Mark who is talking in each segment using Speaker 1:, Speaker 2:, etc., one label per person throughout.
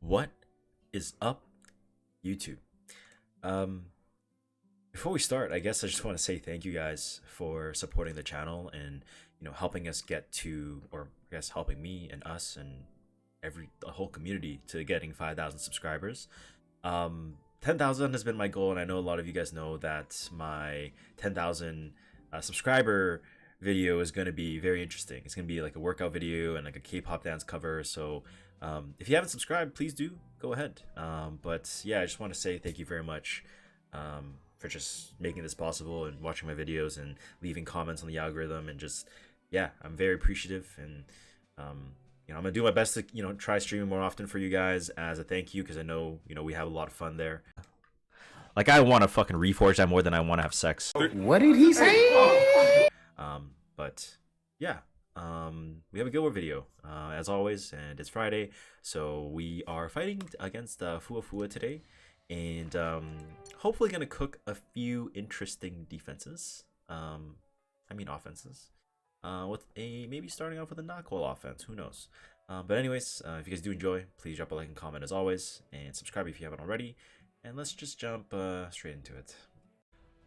Speaker 1: What is up, YouTube? Before we start, I guess I just want to say thank you guys for supporting the channel and helping us get to, or I guess helping me and us and the whole community to getting 5,000 subscribers. 10,000 has been my goal, and I know a lot of you guys know that my 10,000 subscriber video is going to be very interesting. It's going to be like a workout video and like a K-pop dance cover. So if you haven't subscribed, please do go ahead. But yeah, I just want to say thank you very much for just making this possible and watching my videos and leaving comments on the algorithm, and just, yeah, I'm very appreciative. And I'm gonna do my best to try streaming more often for you guys as a thank you, because I know we have a lot of fun there. Like, I want to fucking reforge that more than I want to have sex.
Speaker 2: What did he say?
Speaker 1: But yeah, we have a Guild War video as always, and it's Friday, so we are fighting against FuwaFuwa today, and hopefully gonna cook a few interesting defenses. Offenses. With maybe starting off with a knock-wall offense. Who knows? But anyways, if you guys do enjoy, please drop a like and comment as always, and subscribe if you haven't already. And let's just jump straight into it.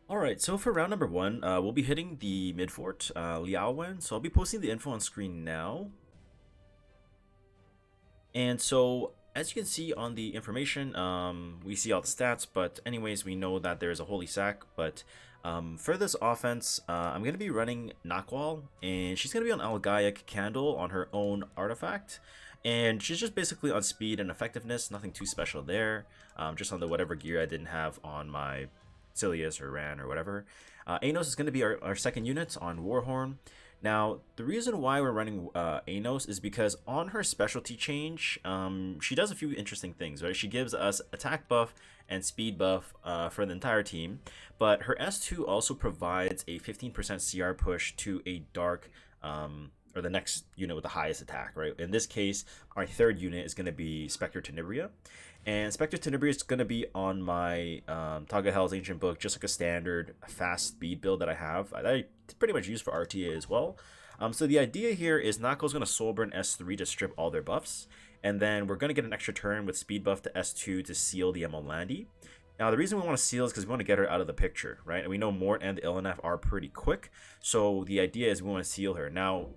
Speaker 1: Alright, so for round number 1, we'll be hitting the mid fort, Liaowen. So I'll be posting the info on screen now. And so, as you can see on the information, we see all the stats, but anyways, we know that there's a holy sack. But for this offense, I'm going to be running Nakwal, and she's going to be on Algaic Candle on her own artifact. And she's just basically on speed and effectiveness, nothing too special there. Just on the whatever gear I didn't have on my Silius or Ran or whatever. Anos is going to be our second unit on Warhorn. Now, the reason why we're running Anos is because on her specialty change, she does a few interesting things, right? She gives us attack buff and speed buff for the entire team, but her S2 also provides a 15% CR push to a dark, or the next unit with the highest attack, right? In this case, our third unit is going to be Spectre Tenebria. And Spectre Tenebria is going to be on my Taga Hell's Ancient Book, just like a standard fast speed build that I have. That I pretty much use for RTA as well. So the idea here is Nako's going to Soulburn S3 to strip all their buffs. And then we're going to get an extra turn with speed buff to S2 to seal the ML Landy. Now, the reason we want to seal is because we want to get her out of the picture, right? And we know Mort and the Illinaf are pretty quick. So the idea is we want to seal her. Now,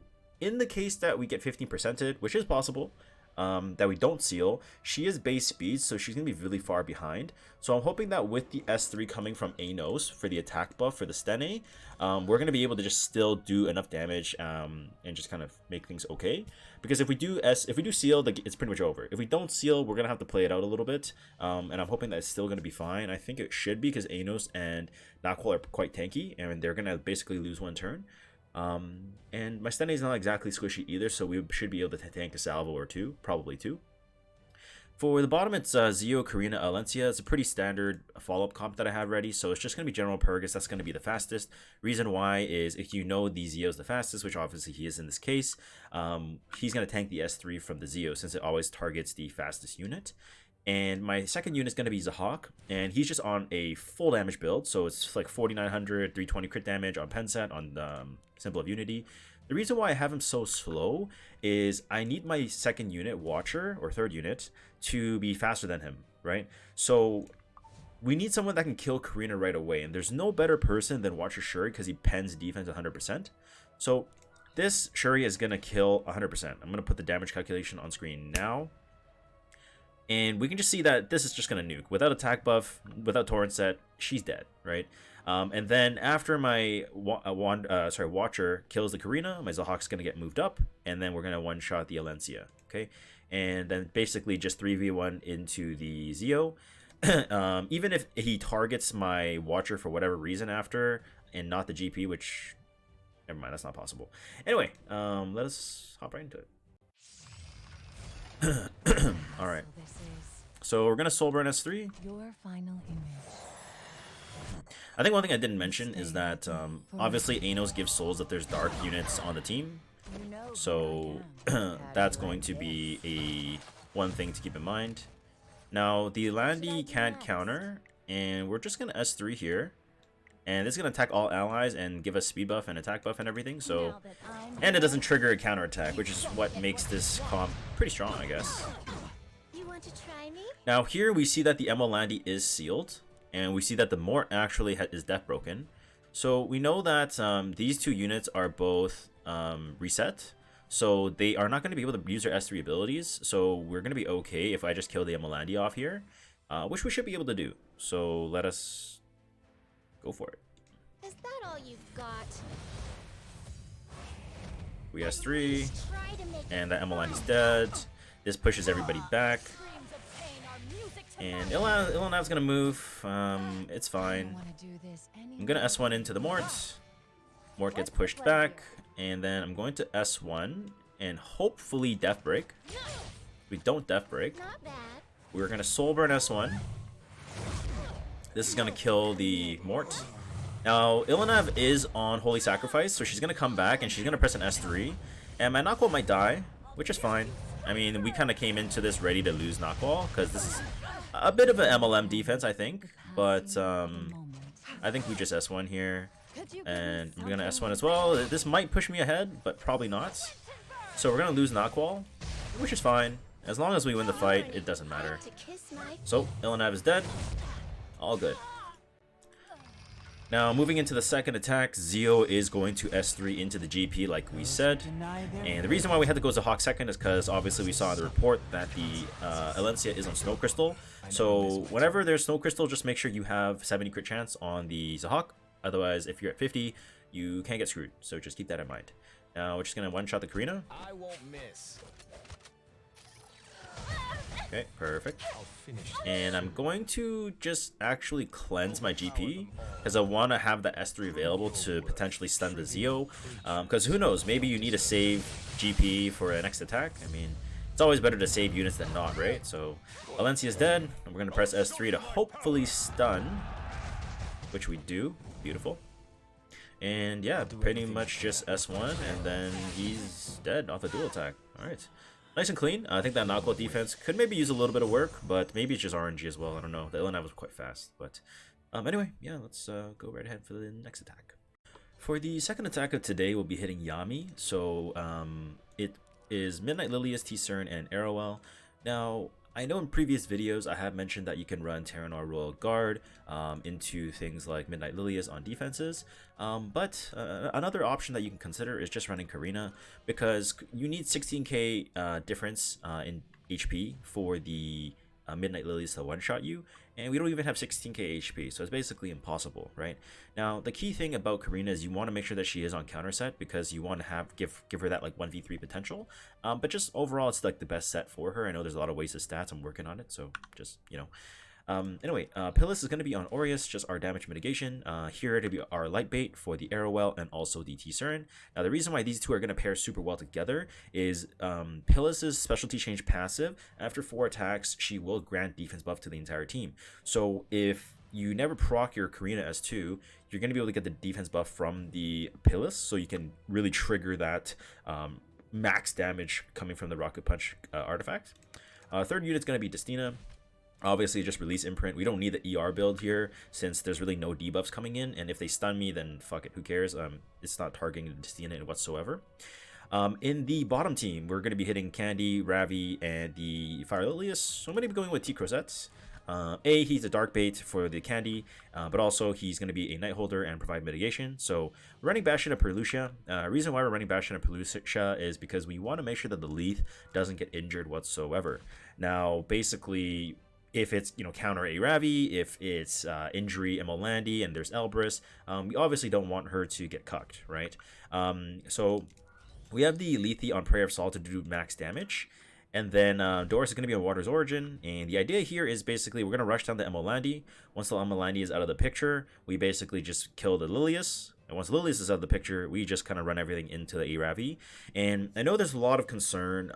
Speaker 1: in the case that we get 15%ed, which is possible, that we don't seal, she is base speed, so she's going to be really far behind. So I'm hoping that with the S3 coming from Anos for the attack buff for the Stene, we're going to be able to just still do enough damage and just kind of make things okay. Because if we do seal, it's pretty much over. If we don't seal, we're going to have to play it out a little bit. And I'm hoping that it's still going to be fine. I think it should be, because Anos and Nakwal are quite tanky, and they're going to basically lose one turn. And my Stene is not exactly squishy either, so we should be able to tank a salvo or two, probably two. For the bottom, it's Zio, Karina, Alencia. It's a pretty standard follow-up comp that I have ready, so it's just going to be General Purgus. That's going to be the fastest. Reason why is if you know the Zio's the fastest, which obviously he is in this case, he's going to tank the S3 from the Zio, since it always targets the fastest unit. And my second unit is going to be Zahak, and he's just on a full damage build, so it's like 4,900, 320 crit damage on Penset, on Symbol of Unity. The reason why I have him so slow is I need my second unit, Watcher, or third unit, to be faster than him, right? So we need someone that can kill Karina right away, and there's no better person than Watcher Shuri, because he pens defense 100%. So this Shuri is going to kill 100%. I'm going to put the damage calculation on screen now. And we can just see that this is just going to nuke. Without attack buff, without torrent set, she's dead, right? And then after my Watcher kills the Karina, my Zahak's going to get moved up, and then we're going to one-shot the Alencia, okay? And then basically just 3v1 into the Zio. Even if he targets my Watcher for whatever reason after, and not the GP, which, never mind, that's not possible. Anyway, let us hop right into it. Alright, so we're gonna Soulburn S3.
Speaker 3: Your final image.
Speaker 1: I think one thing I didn't mention is that obviously Anos gives souls if there's dark units on the team, so that's going to be one thing to keep in mind. Now the Landy can't counter, and we're just gonna S3 here, and this is gonna attack all allies and give us speed buff and attack buff and everything. So, and it doesn't trigger a counter attack, which is what makes this comp pretty strong, I guess.
Speaker 4: Want to try me?
Speaker 1: Now here we see that the Emeraldi is sealed, and we see that the Mort actually is death broken. So we know that these two units are both reset, so they are not going to be able to use their S3 abilities. So we're going to be okay if I just kill the Emeraldi off here, which we should be able to do. So let us go for it.
Speaker 4: Is that all you've got?
Speaker 1: We S3,
Speaker 4: Try to make
Speaker 1: and the Emeraldi's dead. This pushes everybody back. And Ilanav's gonna move. It's fine. I'm gonna S1 into the Mort. Mort gets pushed back, and then I'm going to S1 and hopefully Death Break. If we don't Death Break,
Speaker 4: Not bad.
Speaker 1: we're gonna Soul Burn S1. This is gonna kill the Mort. Now Ilanav is on Holy Sacrifice, so she's gonna come back and she's gonna press an S3, and my Knockwall might die, which is fine. I mean, we kind of came into this ready to lose Knockwall because this is a bit of an MLM defense, I think. But I think we just S1 here, and we're gonna S1 as well. This might push me ahead, but probably not. So we're gonna lose Knockwall, which is fine. As long as we win the fight, it doesn't matter. So Ilanav is dead. All good. Now, moving into the second attack, Zio is going to S3 into the GP like we said. And the reason why we had to go to Hawk second is because obviously we saw in the report that the Alencia is on Snow Crystal. So whenever there's Snow Crystal, just make sure you have 70 crit chance on the Zahawk. Otherwise, if you're at 50, you can't get screwed. So just keep that in mind. Now, we're just going to one-shot the Karina.
Speaker 2: I won't miss.
Speaker 1: Okay, perfect. And I'm going to just actually cleanse my GP because I want to have the S3 available to potentially stun the Zio. Because who knows, maybe you need to save GP for a next attack. I mean, it's always better to save units than not, right? So Alencia is dead, and we're going to press S3 to hopefully stun, which we do. Beautiful. And yeah, pretty much just S1, and then he's dead off the dual attack. Alright. Nice and clean. I think that knockout defense could maybe use a little bit of work, but maybe it's just RNG as well. I don't know. The Ilanav was quite fast. But anyway, yeah, let's go right ahead for the next attack. For the second attack of today, we'll be hitting Yami. So it is Midnight Lilius, T-Cern, and Arrowell. Now, I know in previous videos I have mentioned that you can run Terranar Royal Guard into things like Midnight Lilius on defenses, but another option that you can consider is just running Karina, because you need 16k difference in HP for the Midnight Lilius to one-shot you, and we don't even have 16k HP, so it's basically impossible, right? Now, the key thing about Karina is you want to make sure that she is on counter set, because you want to give her that like 1v3 potential, but just overall it's like the best set for her. I know there's a lot of wasted stats, I'm working on it, so just, you know. Anyway, Pillis is going to be on Aureus, just our damage mitigation. Here to be our light bait for the Arrowell and also the T-Cern. Now, the reason why these two are going to pair super well together is Pillis's specialty change passive. After 4 attacks, she will grant defense buff to the entire team. So if you never proc your Karina S2, you're going to be able to get the defense buff from the Pillis, so you can really trigger that max damage coming from the Rocket Punch artifact. Third unit's going to be Destina. Obviously, just release imprint. We don't need the ER build here since there's really no debuffs coming in, and if they stun me, then fuck it, who cares? It's not targeting Destina whatsoever. In the bottom team, we're going to be hitting Candy, Ravi, and the Fire Lilius. So I'm going to be going with T Crosettes. He's a dark bait for the Candy, but also he's going to be a Night Holder and provide mitigation. So we're running Bastion of Perlucia. Reason why we're running Bastion of Perlucia is because we want to make sure that the Leaf doesn't get injured whatsoever. Now, basically, if it's, you know, counter a Ravi, if it's injury Emolandi and there's Elbrus, we obviously don't want her to get cucked, right? So we have the Lethe on Prayer of Sol to do max damage. And then Doris is going to be on Water's Origin, and the idea here is basically we're going to rush down the Emolandi. Once the Emolandi is out of the picture, we basically just kill the Lilius. And once Lilius is out of the picture, we just kind of run everything into the Aravi. And I know there's a lot of concern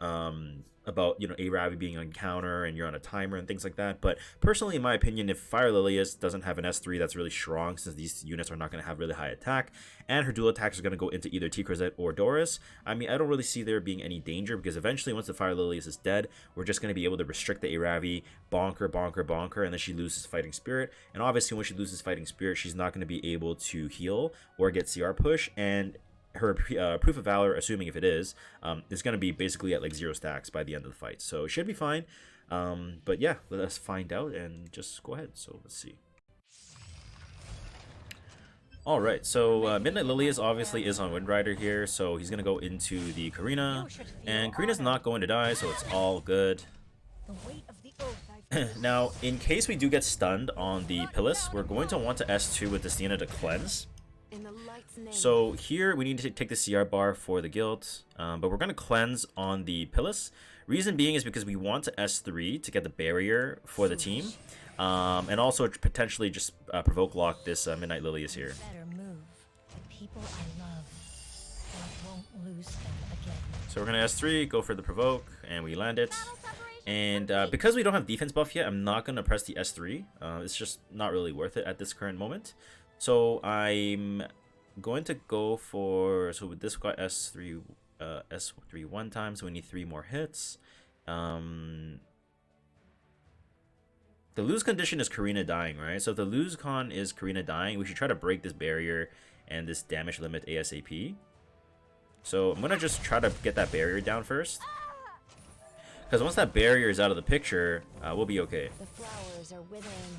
Speaker 1: about, you know, Aravi being on counter and you're on a timer and things like that. But personally, in my opinion, if Fire Lilius doesn't have an S3 that's really strong, since these units are not going to have really high attack, and her dual attacks are going to go into either T Crozet or Doris, I mean, I don't really see there being any danger, because eventually once the Fire Lilius is dead, we're just going to be able to restrict the Aravi, bonker, bonker, bonker, and then she loses Fighting Spirit. And obviously when she loses Fighting Spirit, she's not going to be able to heal or get CR push, and her Proof of Valor, assuming if it is going to be basically at like 0 stacks by the end of the fight. So it should be fine. But yeah, let us find out and just go ahead. So let's see. Alright, so Midnight Lilius obviously is on Wind Rider here, so he's gonna go into the Karina, and Karina's not going to die, so it's all good. Now, in case we do get stunned on the Pillis, we're going to want to S2 with Destina to cleanse. So here we need to take the CR bar for the guild, but we're going to cleanse on the Pillis. Reason being is because we want to S3 to get the barrier for the team, and also potentially just provoke lock this Midnight Lilius here. So we're going to S3, go for the provoke, and we land it. And because we don't have defense buff yet, I'm not going to press the S3. It's just not really worth it at this current moment. So I'm going to go for, so with this got S3 one time, so we need 3 more hits. The lose condition is Karina dying, right? So if the lose con is Karina dying, we should try to break this barrier and this damage limit ASAP. So I'm going to just try to get that barrier down first. Because once that barrier is out of the picture, we'll be okay.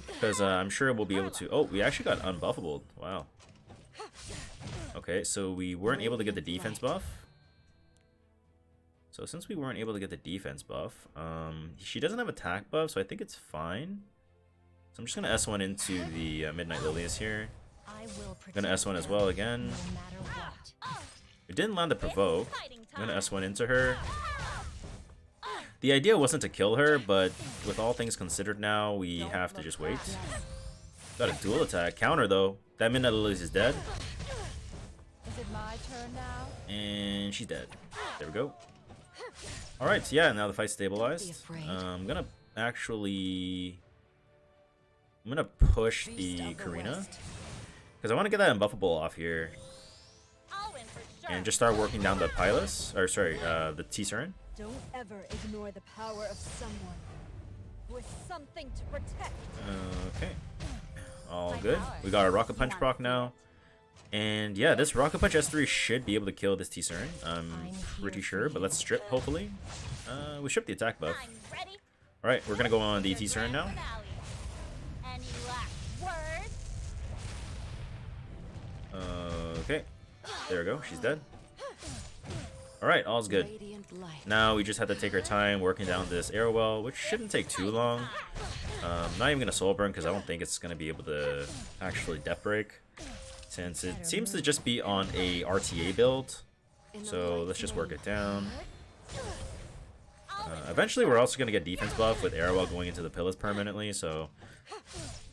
Speaker 1: Because I'm sure we'll be able to... Oh, we actually got unbuffable. Wow. Okay, so we weren't able to get the defense buff. So since we weren't able to get the defense buff, she doesn't have attack buff, so I think it's fine. So I'm just going to S1 into the Midnight Lilius here. I'm going to S1 as well again. We didn't land the provoke. I'm going to S1 into her. The idea wasn't to kill her, but with all things considered now, we have to just wait. Got a dual attack. Counter though. That Midnight Lilius is dead.
Speaker 3: Is it my turn now?
Speaker 1: And she's dead. There we go. Alright, so yeah, now the fight's stabilized. I'm gonna push the Karina. Because I want to get that unbuffable off here. And just start working down the Pilus. Or sorry, the T-Surin.
Speaker 5: Don't ever ignore the power of someone with something to protect.
Speaker 1: Okay. All good. We got our Rocket Punch proc now. And yeah, this Rocket Punch S3 should be able to kill this T-Surin. I'm pretty sure, but let's strip, hopefully. We strip the attack buff. Alright, we're gonna go on the T-Surin now. Okay. There we go, she's dead. Alright, all's good. Now we just have to take our time working down this arrow well, which shouldn't take too long. Not even going to soul burn because I don't think it's going to be able to actually death break, since it seems to just be on a RTA build. So let's just work it down. Eventually we're also going to get defense buff with arrow well going into the pillars permanently, so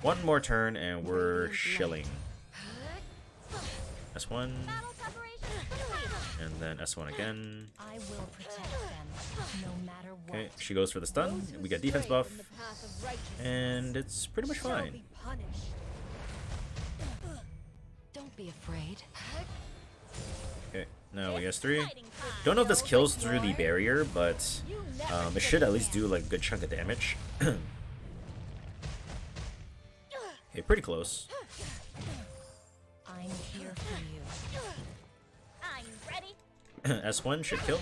Speaker 1: one more turn and we're chilling. S1. And then S1 again. Okay, she goes for the stun. We get defense buff. And it's pretty much fine.
Speaker 5: Don't be afraid.
Speaker 1: Okay, now we S3. Don't know if this kills through the barrier, but it should at least do like a good chunk of damage. Okay, pretty close.
Speaker 3: I'm here for you.
Speaker 1: S1 should kill.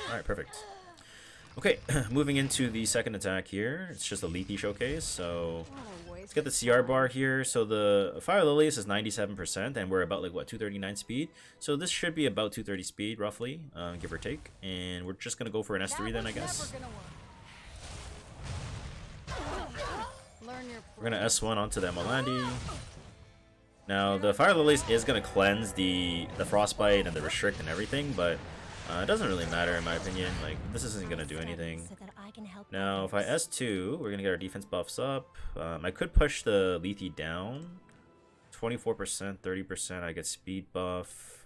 Speaker 1: Alright, perfect. Okay, moving into the second attack here. It's just a Lethe showcase, so let's get the CR bar here. So the Fire Lilius is 97%, and we're about like, what, 239 speed? So this should be about 230 speed, roughly, give or take. And we're just going to go for an S3 then, I guess. We're going to S1 onto the Molandi. Now, the Fire Lilies is going to cleanse the Frostbite and the Restrict and everything, but it doesn't really matter in my opinion. Like, this isn't going to do anything. Now, if I S2, we're going to get our defense buffs up. I could push the Lethe down. 24%, 30%, I get speed buff.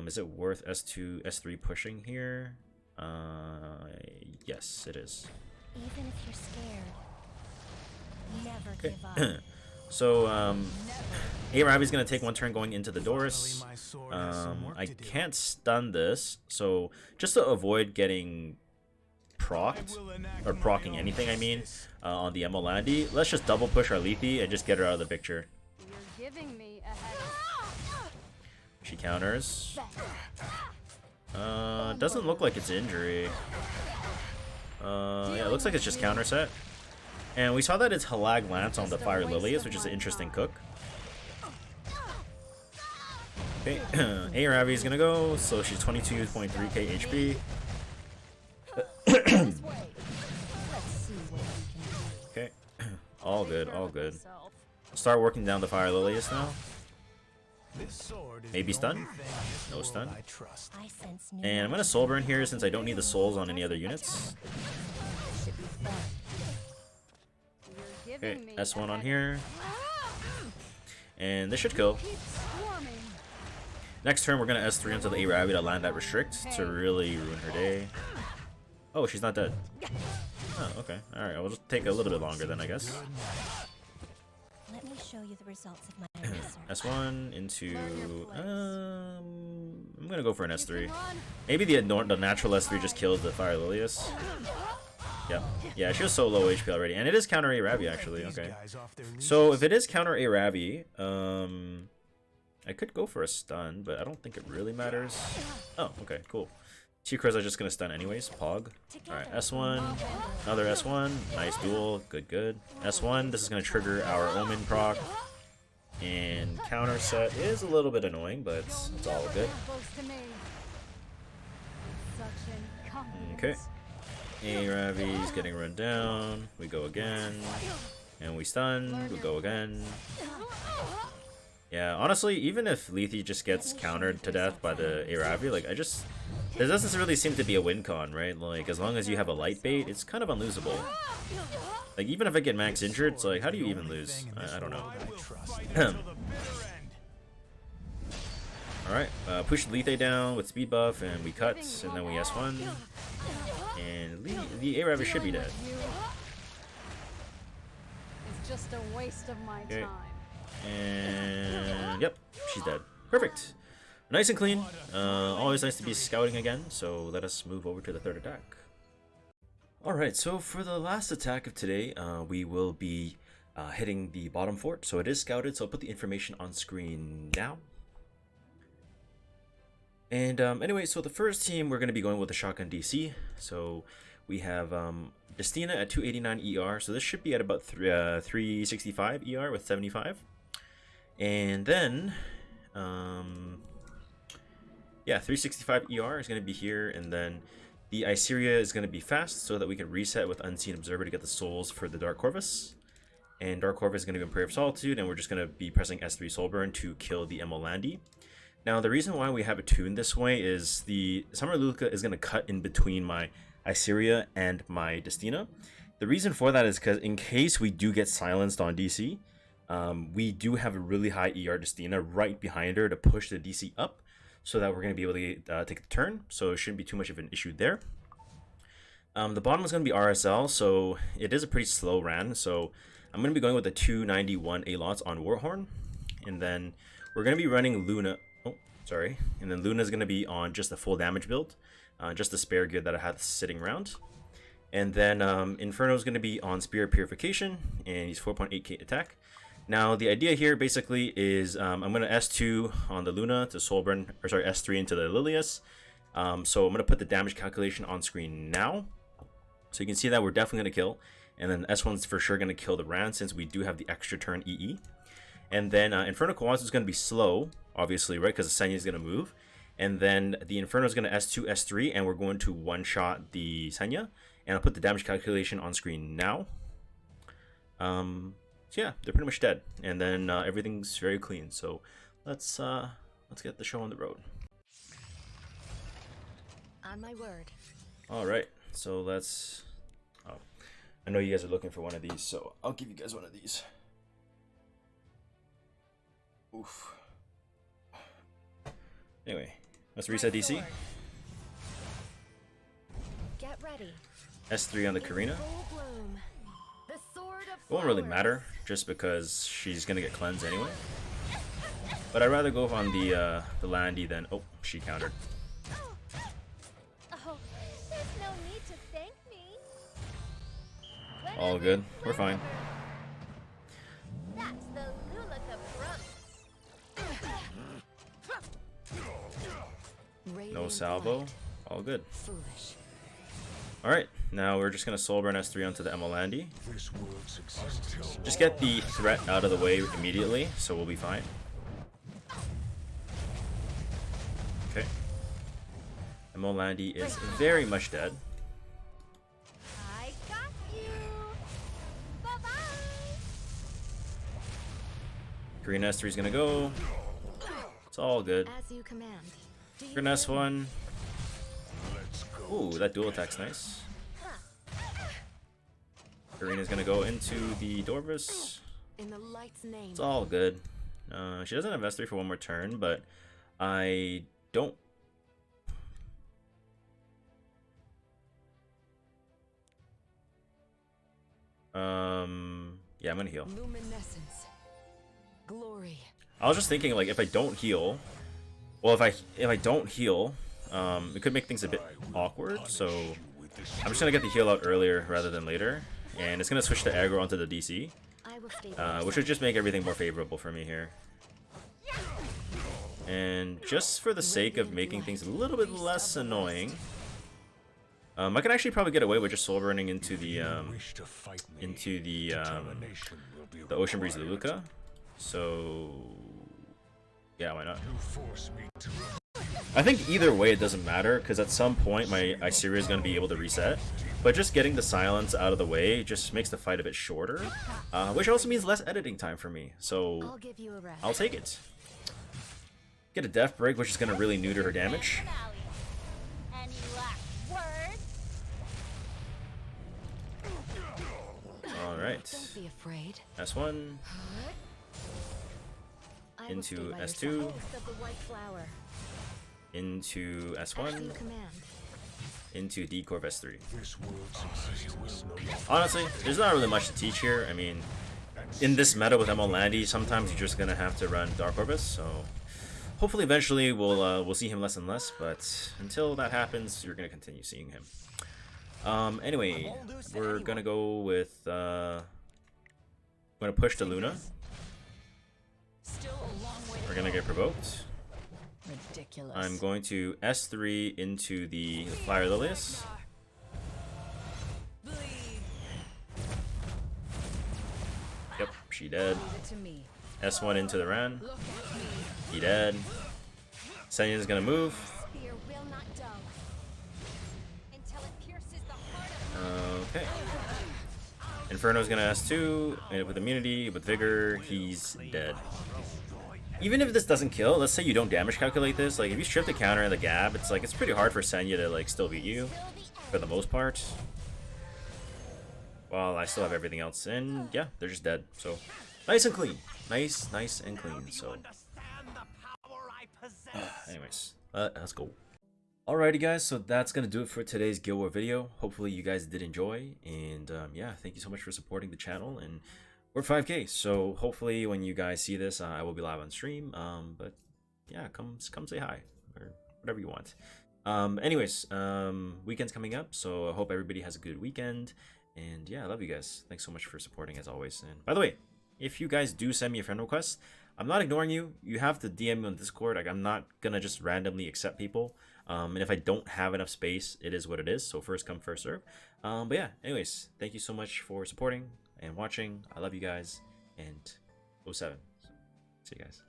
Speaker 1: Is it worth S2, S3 pushing here? Yes, it is.
Speaker 3: Even if you're scared, never give up.
Speaker 1: So, A-Ravi's going to take one turn going into the Doris. I can't stun this, so just to avoid getting procced, or procking anything, I mean, on the Molandi, let's just double push our Lethe and just get her out of the picture. She counters. Doesn't look like it's injury. Yeah, it looks like it's just counter set. And we saw that it's Halag Lance on the Fire Lilias, which is an interesting cook. Okay, A Ravi is gonna go, so she's 22.3k HP. Okay, all good, all good. Start working down the Fire Lilias now. Maybe stun? No stun. And I'm gonna soul burn here since I don't need the souls on any other units. Okay, S1 on here. And this should kill. Next turn, we're gonna S3 into the A-Rabbit to land that restrict to really ruin her day. Oh, she's not dead. Oh, okay. Alright, I'll just take a little bit longer then, I guess.
Speaker 3: Let me show you the results of my research.
Speaker 1: S1 into... I'm gonna go for an S3. Maybe the natural S3 just kills the Fire Lilias. Yep. Yeah, she was so low HP already. And it is counter A-Ravi, actually. Okay. So, if it is counter A-Ravi, I could go for a stun, but I don't think it really matters. Oh, okay, cool. T-Cruz are just gonna stun anyways. Pog. Alright, S1. Another S1. Nice duel. Good, good. S1. This is gonna trigger our Omen proc. And counter set is a little bit annoying, but it's all good. Okay. A-Ravi's getting run down. We go again. And we stun. We go again. Yeah, honestly, even if Lethe just gets countered to death by the A-Ravi, like, there doesn't really seem to be a win con, right? Like, as long as you have a light bait, it's kind of unlosable. Like, even if I get max injured, it's like, how do you even lose? I don't know. Alright, push Lethe down with speed buff, and we cut, and then we S1. And the A-Rabbit should be dead.
Speaker 5: It's just a waste of my
Speaker 1: Okay.
Speaker 5: time.
Speaker 1: And yep, she's dead. Perfect. Nice and clean. Always nice to be scouting again, so let us move over to the third attack. Alright, so for the last attack of today, we will be hitting the bottom fort. So it is scouted, so I'll put the information on screen now. And anyway, so the first team, we're going to be going with the Shotgun DC. So we have Destina at 289 ER, so this should be at about 365 ER with 75. And then, yeah, 365 ER is going to be here, and then the Iseria is going to be fast so that we can reset with Unseen Observer to get the souls for the Dark Corvus. And Dark Corvus is going to be in Prayer of Solitude, and we're just going to be pressing S3 Soulburn to kill the Emolandi. Now, the reason why we have it tuned this way is the Summer Luca is going to cut in between my Iseria and my Destina. The reason for that is because in case we do get silenced on DC, we do have a really high ER Destina right behind her to push the DC up so that we're going to be able to take the turn. So it shouldn't be too much of an issue there. The bottom is going to be RSL, so it is a pretty slow ran. So I'm going to be going with the 291 A-Lots on Warhorn. And then we're going to be running Luna. Oh, sorry. And then Luna is going to be on just the full damage build. Just the spare gear that I had sitting around. And then Inferno is going to be on Spirit Purification, and he's 4.8k attack. Now, the idea here basically is I'm going to S2 on the Luna to Soulburn, or sorry, S3 into the Lilias. So I'm going to put the damage calculation on screen now. So you can see that we're definitely going to kill. And then S1's for sure going to kill the Ran since we do have the extra turn EE. And then Inferno Kawazu is going to be slow, obviously, right? Because the Senya is going to move. And then the Inferno is going to S2, S3, and we're going to one-shot the Senya. And I'll put the damage calculation on screen now. So yeah, they're pretty much dead. And then everything's very clean. So let's get the show on the road.
Speaker 3: On my word.
Speaker 1: All right, so let's. Oh, I know you guys are looking for one of these, so I'll give you guys one of these. Oof. Anyway, let's reset DC.
Speaker 3: Get ready.
Speaker 1: S3 on the Karina.
Speaker 3: Full bloom. The sword of
Speaker 1: It won't really
Speaker 3: flowers.
Speaker 1: matter, just because she's gonna get cleansed anyway. But I'd rather go on the Landy than. Oh, she countered.
Speaker 4: Oh, there's no need to thank me.
Speaker 1: All good. We're fine.
Speaker 4: That's the Lulaka Brump.
Speaker 1: No salvo. All good.
Speaker 3: Foolish.
Speaker 1: All right. now we're just gonna soul burn S3 onto the Emeraldi. Just get the threat out of the way immediately, so we'll be fine. Okay. Emeraldi is very much dead.
Speaker 4: I got you. Bye-bye.
Speaker 1: Green S3 is gonna go. It's all good.
Speaker 5: As you command.
Speaker 1: Green S1. Ooh, that dual attack's nice. Karina's gonna go into the Dorvis.
Speaker 5: In the light's name.
Speaker 1: It's all good. She doesn't have S3 for one more turn, but I don't. Yeah, I'm gonna heal.
Speaker 5: Luminescence. Glory.
Speaker 1: I was just thinking, like, if I don't heal, well, if I don't heal, it could make things a bit awkward. So I'm just gonna get the heal out earlier rather than later, and it's gonna switch the aggro onto the DC, which would just make everything more favorable for me here. And just for the sake of making things a little bit less annoying, I can actually probably get away with just soul burning into the Ocean Breeze Luluka. So yeah, why not? I think either way it doesn't matter, because at some point my Isiri is going to be able to reset. But just getting the silence out of the way just makes the fight a bit shorter, which also means less editing time for me. So I'll take it. Get a Death Break, which is going to really neuter her damage.
Speaker 4: Any last words?
Speaker 1: Alright.
Speaker 5: Don't be afraid.
Speaker 1: S1 into S2
Speaker 5: Of the white flower.
Speaker 1: into
Speaker 5: As
Speaker 1: S1
Speaker 5: you command.
Speaker 1: into D-Corp S3. Honestly, there's not really much to teach here. I mean, in this meta with Emeraldi, sometimes you're just gonna have to run Dark Orbis, so hopefully eventually we'll see him less and less, but until that happens, you're gonna continue seeing him. Anyway, we're gonna go with I'm gonna push to Luna.
Speaker 5: Still a long way.
Speaker 1: We're gonna get provoked.
Speaker 5: Ridiculous.
Speaker 1: I'm going to S3 into the Flyer Lilius. Yep, she dead.
Speaker 5: To me.
Speaker 1: S1 into the Ran.
Speaker 5: Look at me.
Speaker 1: He dead. Senya's gonna move.
Speaker 4: Spear will not dull until it pierces the heart of
Speaker 1: Okay. Inferno's gonna S2 and with immunity, with vigor, he's dead. Even if this doesn't kill, let's say you don't damage calculate this, like if you strip the counter and the gap, it's like it's pretty hard for Senya to like still beat you for the most part. While I still have everything else, and yeah, they're just dead. So nice and clean, nice and clean. So anyways, let's go. Alrighty guys, so that's gonna do it for today's Guild War video. Hopefully you guys did enjoy, and yeah, thank you so much for supporting the channel. And we're 5K, so hopefully when you guys see this, I will be live on stream. But yeah, come say hi or whatever you want. Anyways, weekend's coming up, so I hope everybody has a good weekend. And yeah, I love you guys. Thanks so much for supporting as always. And by the way, if you guys do send me a friend request, I'm not ignoring you. You have to DM me on Discord. Like, I'm not gonna just randomly accept people. And if I don't have enough space, it is what it is. So first come, first serve. But yeah, anyways, thank you so much for supporting and watching. I love you guys. And 07. So, see you guys.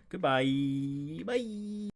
Speaker 1: Goodbye. Bye.